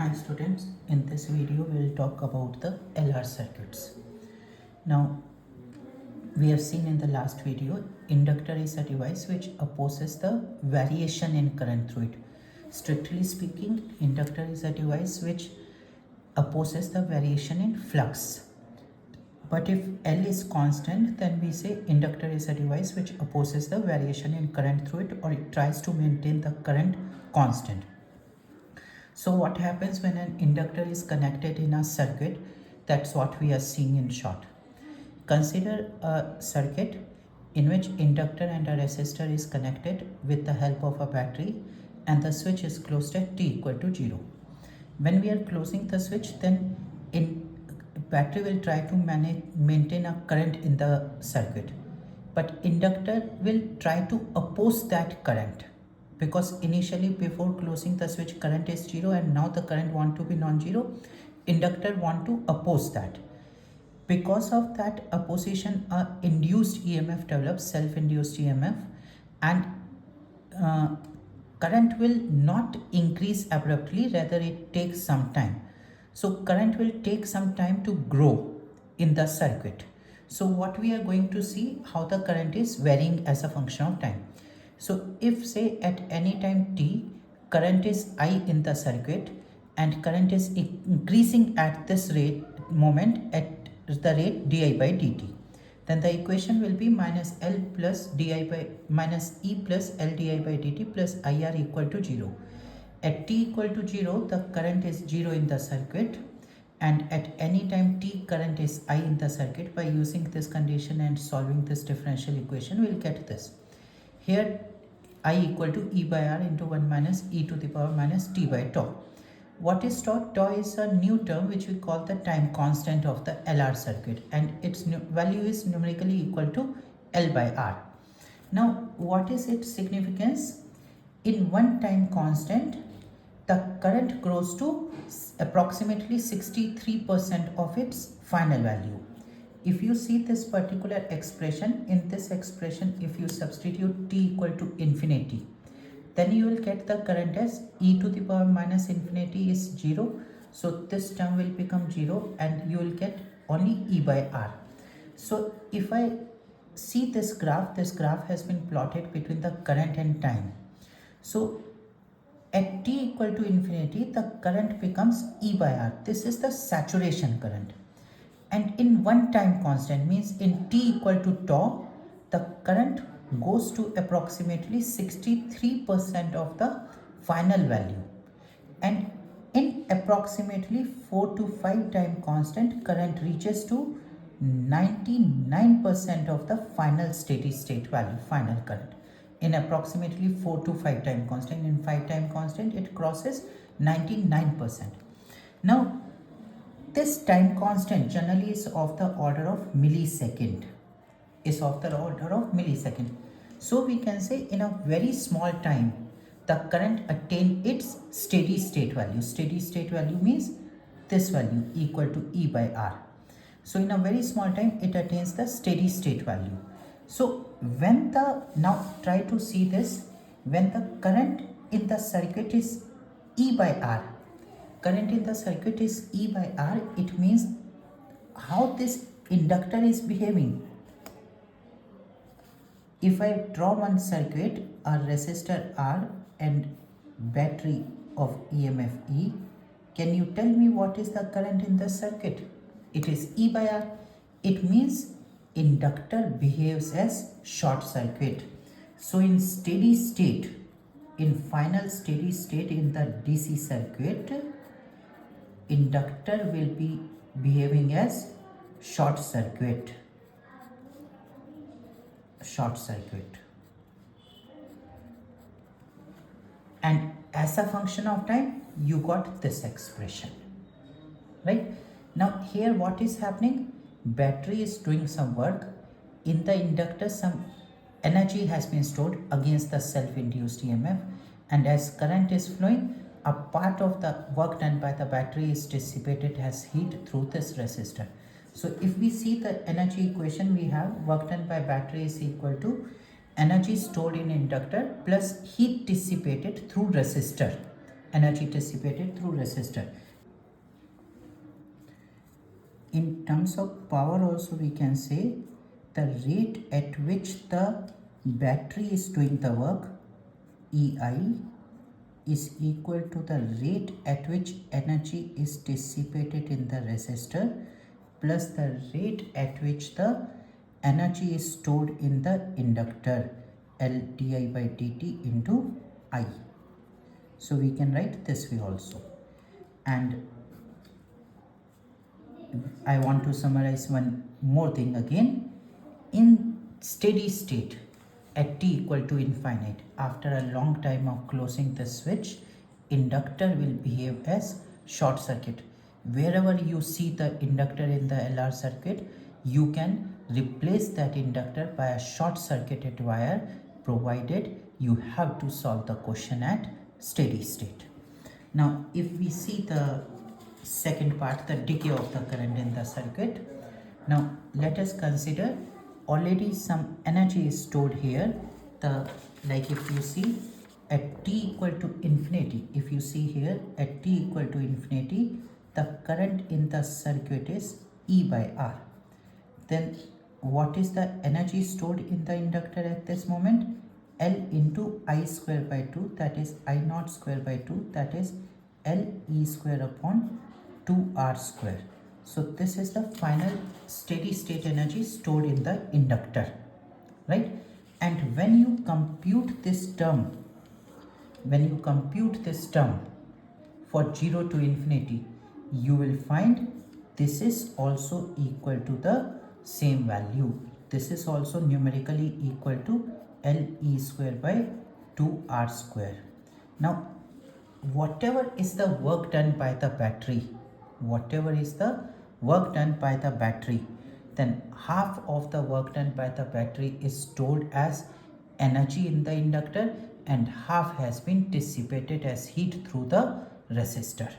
Hi students, in this video we will talk about the LR circuits. Now we have seen in the last video, inductor is a device which opposes the variation in current through it. Strictly speaking, inductor is a device which opposes the variation in flux. But if L is constant, then we say inductor is a device which opposes the variation in current through it, or it tries to maintain the current constant. So what happens when an inductor is connected in a circuit? That's what we are seeing in short. Consider a circuit in which inductor and a resistor is connected with the help of a battery, and the switch is closed at t equal to 0. When we are closing the switch, then battery will try to maintain a current in the circuit, but inductor will try to oppose that current, because initially before closing the switch current is 0 and now the current want to be non-zero. Inductor want to oppose that. Because of that opposition, a induced EMF develops, self-induced EMF, and current will not increase abruptly, rather it takes some time. So current will take some time to grow in the circuit. So what we are going to see, how the current is varying as a function of time. So if say at any time t, current is I in the circuit, and current is increasing at this rate moment at the rate di by dt, then the equation will be minus L plus di by minus E plus L di by dt plus IR equal to 0. At t equal to 0, the current is 0 in the circuit, and at any time t, current is I in the circuit. By using this condition and solving this differential equation, we will get this. Here I equal to E by R into 1 minus E to the power minus t by tau. What is tau? Tau is a new term which we call the time constant of the LR circuit, and its value is numerically equal to L by R. Now what is its significance? In one time constant, the current grows to approximately 63% of its final value. If you see this particular expression, in this expression if you substitute t equal to infinity, then you will get the current as e to the power minus infinity is 0. So this term will become 0 and you will get only E by R. So if I see this graph has been plotted between the current and time. So at t equal to infinity, the current becomes E by R. This is the saturation current. And in one time constant, means in t equal to tau, the current goes to approximately 63% of the final value. And in approximately 4 to 5 time constant, current reaches to 99% of the final steady state value, final current. In approximately 4 to 5 time constant, in 5 time constant, it crosses 99%. Now, this time constant generally is of the order of millisecond. So we can say in a very small time, the current attain its steady state value. Steady state value means this value equal to E by R. So in a very small time, it attains the steady state value. So when now try to see this, when the current in the circuit is E by R, current in the circuit is E by R, it means how this inductor is behaving. If I draw one circuit, a resistor R and battery of EMF E, can you tell me what is the current in the circuit? It is E by R. It means inductor behaves as short circuit. So in steady state, in final steady state in the DC circuit, inductor will be behaving as short circuit. And as a function of time, you got this expression, right? Now here what is happening? Battery is doing some work. In the inductor, some energy has been stored against the self-induced EMF, and as current is flowing, a part of the work done by the battery is dissipated as heat through this resistor. So if we see the energy equation, we have work done by battery is equal to energy stored in inductor plus heat dissipated through resistor. energy dissipated through resistor. In terms of power also we can say the rate at which the battery is doing the work, EI, is equal to the rate at which energy is dissipated in the resistor plus the rate at which the energy is stored in the inductor, L di by dt into I. So we can write this way also. And I want to summarize one more thing again. In steady state at t equal to infinite, after a long time of closing the switch, inductor will behave as short circuit. Wherever you see the inductor in the LR circuit, you can replace that inductor by a short circuited wire, provided you have to solve the question at steady state. Now if we see the second part, the decay of the current in the circuit. Now let us consider already some energy is stored here. The like if you see at t equal to infinity, if you see here at t equal to infinity, the current in the circuit is E by R. Then what is the energy stored in the inductor at this moment? L into I square by 2, that is I naught square by 2, that is L E square upon 2R square. So this is the final steady state energy stored in the inductor, right? And when you compute this term, for 0 to infinity, you will find this is also equal to the same value. This is also numerically equal to L E square by 2R square. Now whatever is the work done by the battery, then half of the work done by the battery is stored as energy in the inductor and half has been dissipated as heat through the resistor,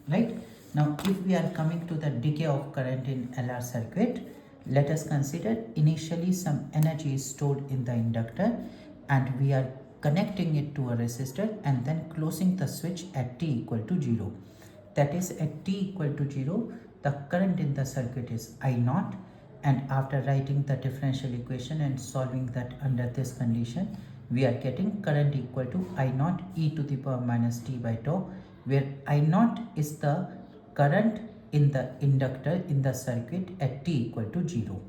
right? Now if we are coming to the decay of current in LR circuit, let us consider initially some energy is stored in the inductor and we are connecting it to a resistor and then closing the switch at t equal to 0. That is at t equal to 0, the current in the circuit is I naught, and after writing the differential equation and solving that under this condition, we are getting current equal to I naught e to the power minus t by tau, where I naught is the current in the inductor in the circuit at t equal to 0.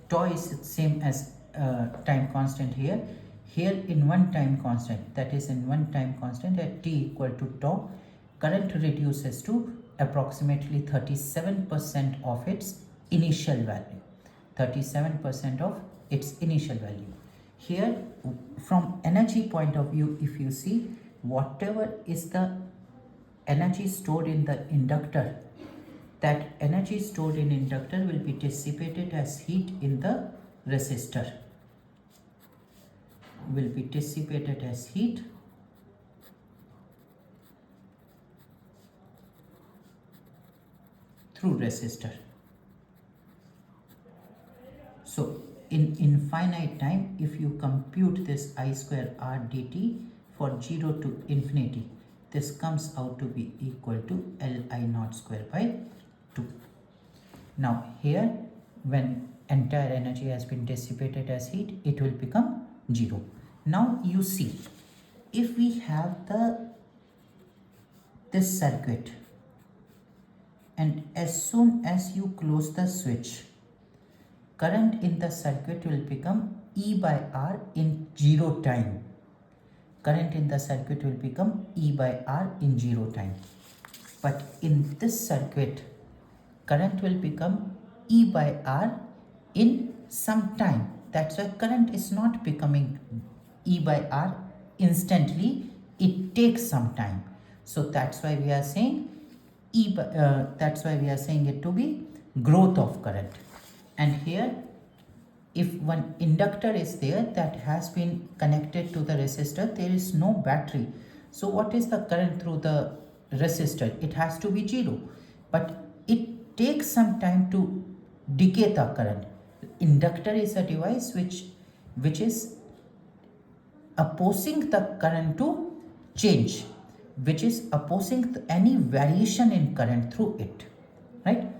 Tau is same as time constant here. Here in one time constant, that is in one time constant at t equal to tau, current reduces to approximately 37% of its initial value. 37% of its initial value. Here from energy point of view, if you see whatever is the energy stored in the inductor, that energy stored in inductor will be dissipated as heat in the resistor, through resistor. So in infinite time, if you compute this I square R dt for 0 to infinity, this comes out to be equal to L I naught square by 2. Now here, when entire energy has been dissipated as heat, it will become 0. Now you see, if we have this circuit, and as soon as you close the switch, current in the circuit will become E by R in 0 time. Current in the circuit will become E by R in 0 time. But in this circuit, current will become E by R in some time. That's why current is not becoming E by R instantly. It takes some time. So that's why we are saying that's why we are saying it to be growth of current. And here, if one inductor is there that has been connected to the resistor, there is no battery. So what is the current through the resistor? It has to be 0. But it takes some time to decay the current. Inductor is a device which is opposing the current to change. which is opposing any variation in current through it, right?